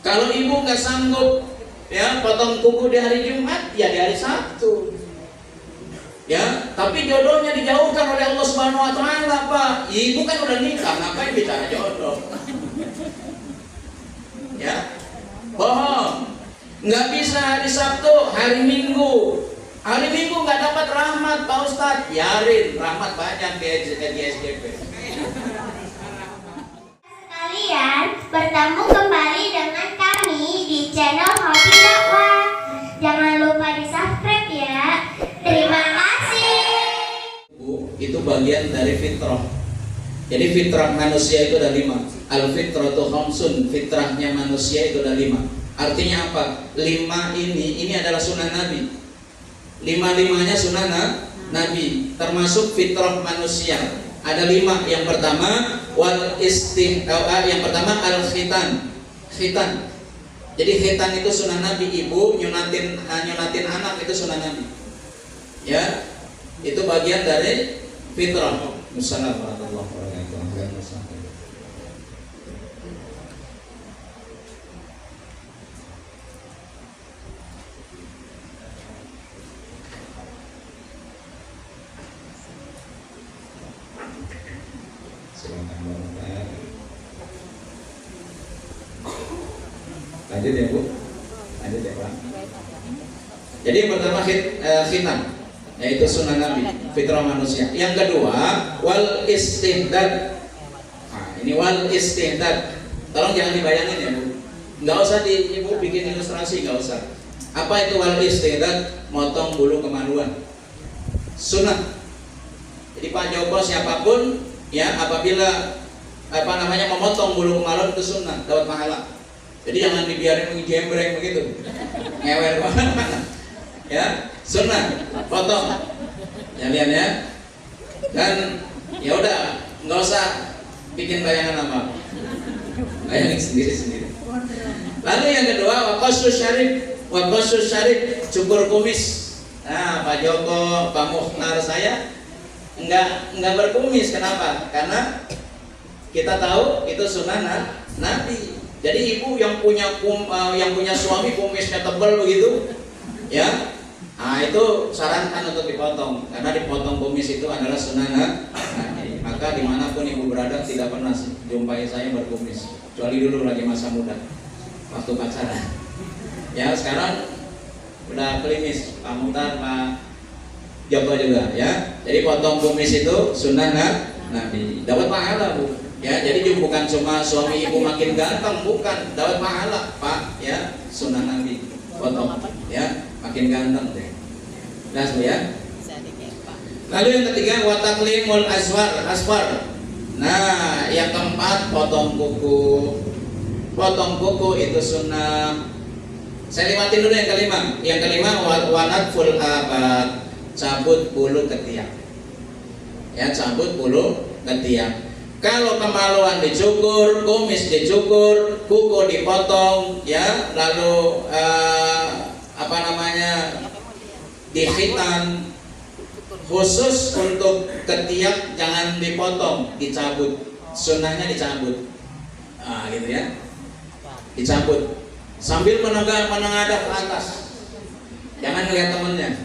Kalau ibu nggak sanggup ya potong kuku di hari Jumat, ya di hari Sabtu. Ya, tapi jodohnya dijauhkan oleh Allah Subhanahu wa taala, Pak. Ibu kan udah nikah, ngapain bicara jodoh? Ya. Bohong. Nggak bisa hari Sabtu, hari Minggu. Hari Minggu nggak dapat rahmat, Pak Ustadz. Yarin, rahmat banyak di SGP. Kalian bertemu kembali dengan kami di channel Hobi Dakwah. Jangan lupa di subscribe ya. Terima kasih. Itu bagian dari fitrah. Jadi fitrah manusia itu ada 5. Al-fitratu khamsun, fitrahnya manusia itu ada 5. Artinya apa? 5 ini adalah sunnah Nabi. 5-5-nya sunnah Nabi, termasuk fitrah manusia. Ada 5. Yang pertama yang pertama al-khitan. Khitan. Jadi khitan itu sunnah Nabi, ibu nyunatin anak itu sunnah Nabi. Ya, itu bagian dari fitrah. Assalamualaikum warahmatullahi wabarakatuh. Lanjut ya Bu, lanjut ya Pak. Jadi yang pertama khitan, yaitu sunnah Nabi, fitrah manusia. Yang kedua wal istihdad. Nah, ini wal istihdad. Tolong jangan dibayangin ya Bu. Nggak usah Ibu bikin ilustrasi, nggak usah. Apa itu wal istihdad? Motong bulu kemaluan. Sunnah. Jadi Pak Joko siapapun ya apabila memotong bulu kemaluan itu sunnah, dapat pahala. Jadi jangan dibiarin mengjembreng begitu, ngewer kemana-mana. Ya, sunnah, potong. Ya lihat ya. Dan ya udah, nggak usah bikin bayangan apa. Bayangin sendiri. Lalu yang kedua, waqasus syarif, cukur kumis. Nah, Pak Joko, Pak Mukhtar saya enggak berkumis. Kenapa? Karena kita tahu itu sunnah Nabi. Jadi ibu yang punya suami kumisnya tebal begitu, ya, nah itu sarankan untuk dipotong karena dipotong kumis itu adalah sunnah Nabi. Maka dimanapun ibu berada tidak pernah jumpai saya berkumis, kecuali dulu lagi masa muda, waktu pacaran. Ya sekarang udah klimis, Pak Mukhtar, Pak Joko juga, ya. Jadi potong kumis itu sunnah Nabi, dapat pahala Bu. Ya, jadi bukan cuma suami ibu makin ganteng, bukan, dapat pahala, Pak, ya, sunnah Nabi, potong, ya, makin ganteng deh. Nah, ya. Lalu yang ketiga, wataklimul asfar. Nah, yang keempat, potong kuku. Potong kuku itu sunnah. Saya lewatin dulu yang kelima. Yang kelima, wanatful abad, cabut bulu ketiak. Ya, cabut bulu ketiak. Kalau kemaluan dicukur, kumis dicukur, kuku dipotong, ya, lalu dikhitan. Khusus untuk ketiak jangan dipotong, dicabut. Sunnahnya dicabut. Nah, gitu ya. Dicabut. Sambil menengadah ke atas. Jangan ngelihat temennya.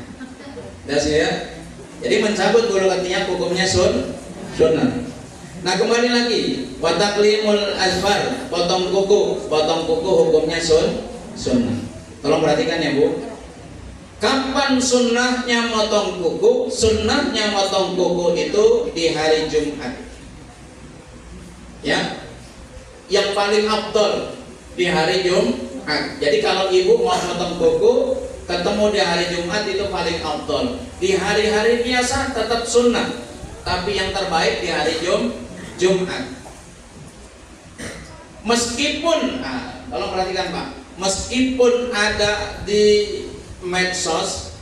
Das ya. Jadi mencabut bulu ketiak hukumnya sunnah. Nah kembali lagi, wataklimul asfar, potong kuku hukumnya sunnah. Tolong perhatikan ya Bu. Kapan sunnahnya motong kuku? Sunnahnya motong kuku itu di hari Jumat. Ya, yang paling afdol di hari Jumat. Jadi kalau ibu mau motong kuku, ketemu di hari Jumat itu paling afdol. Di hari-hari biasa tetap sunnah, tapi yang terbaik di hari Jumat. Meskipun, tolong perhatikan Pak, meskipun ada di medsos,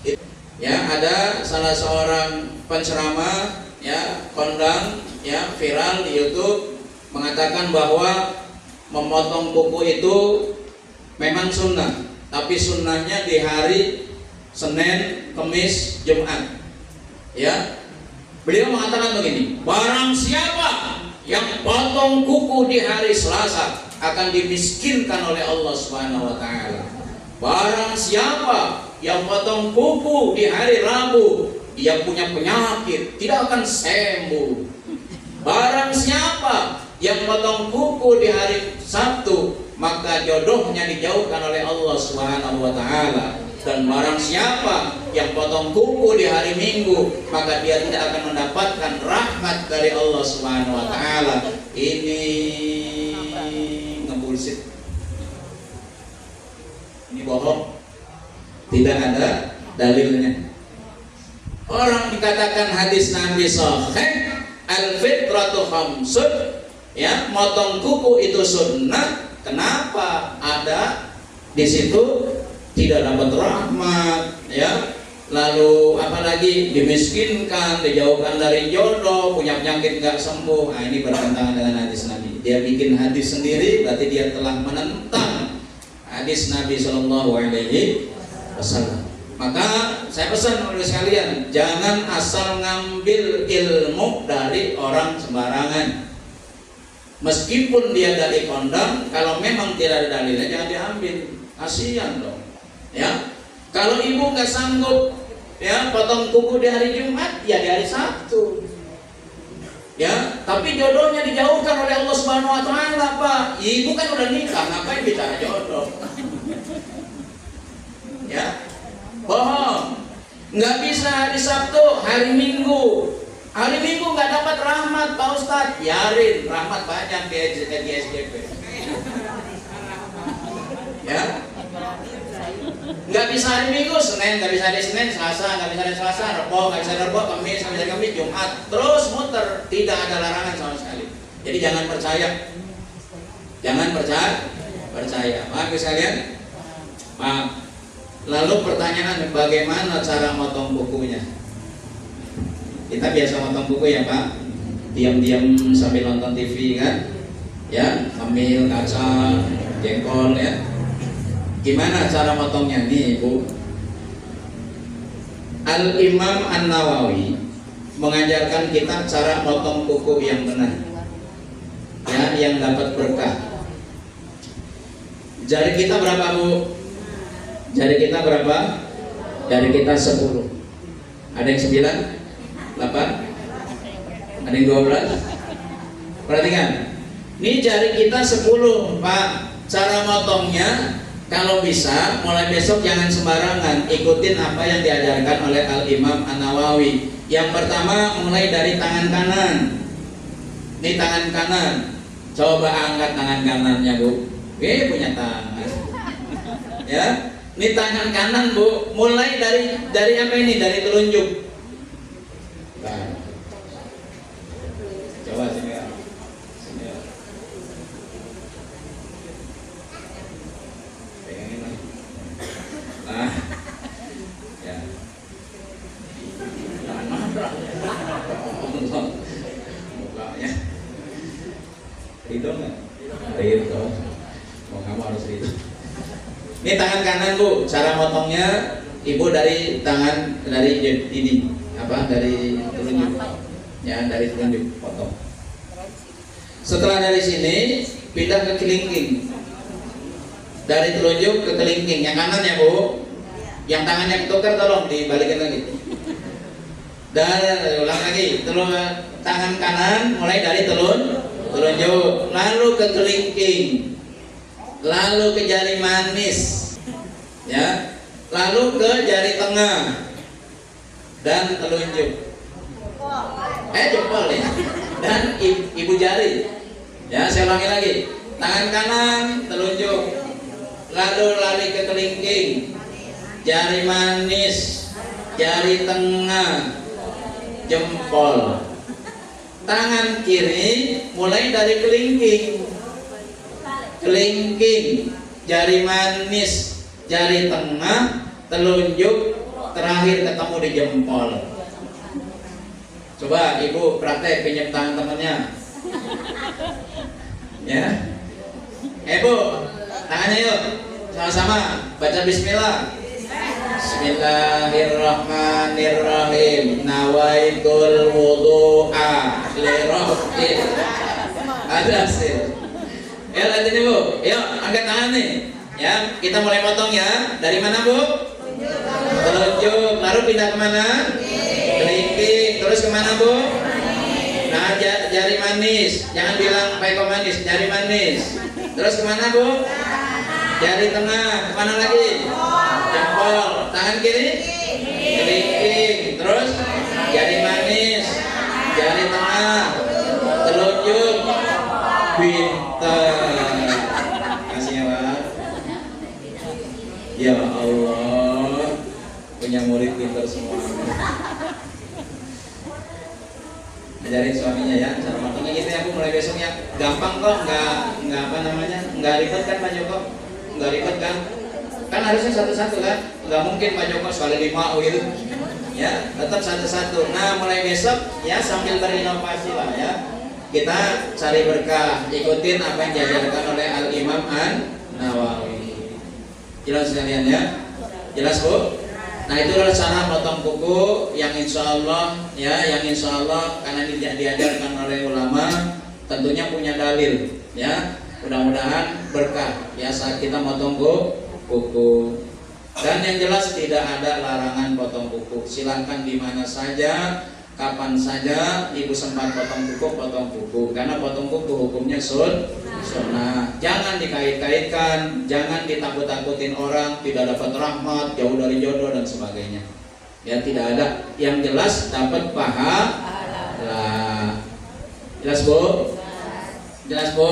ya ada salah seorang penceramah, ya kondang, ya viral di YouTube mengatakan bahwa memotong kuku itu memang sunnah, tapi sunnahnya di hari Senin, Kamis, Jumat. Ya, beliau mengatakan begini, barang siapa yang potong kuku di hari Selasa, akan dimiskinkan oleh Allah Subhanahu wa taala. Barang siapa yang potong kuku di hari Rabu, dia punya penyakit, tidak akan sembuh. Barang siapa yang potong kuku di hari Sabtu, maka jodohnya dijauhkan oleh Allah Subhanahu wa taala. Dan barang siapa yang potong kuku di hari Minggu, maka dia tidak akan mendapatkan rahmat dari Allah Subhanahu wa taala. Ini ngebullshit. Ini bohong. Tidak ada dalilnya. Orang dikatakan hadis Nabi sahih, al-fitratu khamsun, ya, motong kuku itu sunnah. Kenapa? Ada di situ tidak dapat rahmat, ya. Lalu apalagi dimiskinkan, dijauhkan dari jodoh, punya penyakit nggak sembuh. Nah, ini bertentangan dengan hadis Nabi. Dia bikin hadis sendiri, berarti dia telah menentang hadis Nabi Shallallahu Alaihi Wasallam. Maka saya pesan oleh sekalian, jangan asal ngambil ilmu dari orang sembarangan. Meskipun dia dari kondang, kalau memang tidak ada dalilnya jangan diambil. Kasihan dong. Ya, kalau ibu nggak sanggup, ya, potong kuku di hari Jumat, ya di hari Sabtu. Ya, tapi jodohnya dijauhkan oleh Allah Subhanahu wa taala, Pak. Ibu kan udah nikah, ngapain bicara jodoh? Ya, bohong. Nggak bisa hari Sabtu, hari Minggu. Hari Minggu nggak dapat rahmat, Pak Ustadz. Yarin, rahmat banyak di SGP. Ya, nggak bisa hari Minggu, Senin nggak bisa hari Senin, Selasa nggak bisa hari Selasa, Rebo nggak bisa hari Rebo, Kamis nggak bisa hari Kamis, Jumat, terus muter, tidak ada larangan sama sekali. Jadi jangan percaya, percaya. Maaf sekalian, maaf. Lalu pertanyaan, bagaimana cara motong kukunya? Kita biasa motong kuku ya Pak, diam-diam sambil nonton TV kan, ya, sambil kaca, jengkol ya. Gimana cara motongnya nih Bu? Al-Imam An-Nawawi mengajarkan kita cara motong kuku yang benar, ya, yang dapat berkah. Jari kita berapa Bu? Jari kita berapa? Jari kita 10. Ada yang 9? 8? Ada yang 12? Perhatikan, ini jari kita 10 Pak. Cara motongnya, kalau bisa mulai besok jangan sembarangan, ikutin apa yang diajarkan oleh Al-Imam An-Nawawi. Yang pertama, mulai dari tangan kanan. Ini tangan kanan. Coba angkat tangan kanannya Bu. Punya tangan. Ya, ini tangan kanan Bu. Mulai dari apa ini? Dari telunjuk. Nah. Coba sini ya. Sini ya. Nah, ya. Jangan marah. Mukanya. Ridho nggak? Ridho. Mau kamu harus ridho. Ini tangan kanan Bu. Cara motongnya Ibu dari tangan ini apa? Dari telunjuk. Ya, dari telunjuk potong. Setelah dari sini pindah ke kelingking. Dari telunjuk ke kelingking, yang kanan ya Bu. Yang tangannya ketukar tolong dibalikin lagi. Dan ulang lagi, tangan kanan mulai dari telunjuk, lalu ke kelingking, lalu ke jari manis, ya, lalu ke jari tengah dan telunjuk. Jempol ya. Dan ibu jari. Ya, saya ulangi lagi. Tangan kanan telunjuk, lalu lari ke kelingking, jari manis, jari tengah, jempol. Tangan kiri mulai dari kelingking, jari manis, jari tengah, telunjuk, terakhir ketemu di jempol. Coba ibu praktek, pinjam tangan temannya. Ya. Bu, tangannya yuk. Sama-sama baca bismillah. Bismillahirrahmanirrahim. Nawaitul wudu'a li rabbil. Ada hasil. Ya lanjutnya Bu. Yuk angkat tangan nih. Ya kita mulai potong ya. Dari mana Bu? Telunjuk. Lalu pindah kemana? Kelingking. Terus kemana Bu? Nah jari manis. Jangan bilang peko manis. Jari manis. Terus kemana Bu? Jari tengah. Kemana lagi? Jempol. Tangan kiri? Kelingking. Terus jari manis. Jari tengah. Telunjuk. Pintar. Kasih ya Pak. Ya Allah, punya murid pintar semua. Ajarin suaminya ya, cara matangnya gitu ya Bu, mulai besok ya. Gampang kok, nggak apa namanya, nggak ribet kan Pak Joko? Nggak ribet kan? Kan harusnya satu-satu kan? Nggak mungkin Pak Joko sekali 5 gitu. Ya, tetap satu-satu. Nah, mulai besok ya sambil berinovasi lah ya. Kita cari berkah, ikutin apa yang diajarkan oleh Al-Imam An-Nawawi. Jelas sekalian ya? Jelas Bu? Nah itu adalah cara potong kuku yang insya Allah ya, yang insya Allah karena diajarkan oleh ulama tentunya punya dalil ya. Mudah-mudahan berkah ya saat kita potong kuku. Dan yang jelas tidak ada larangan potong kuku. Silahkan di mana saja, kapan saja ibu sempat potong kuku, karena potong kuku hukumnya sunnah. Jangan dikait-kaitkan, jangan ditakut-takutin orang, tidak dapat rahmat, jauh dari jodoh dan sebagainya. Ya tidak ada. Yang jelas dapat pahala. Jelas Bu? Jelas Bu?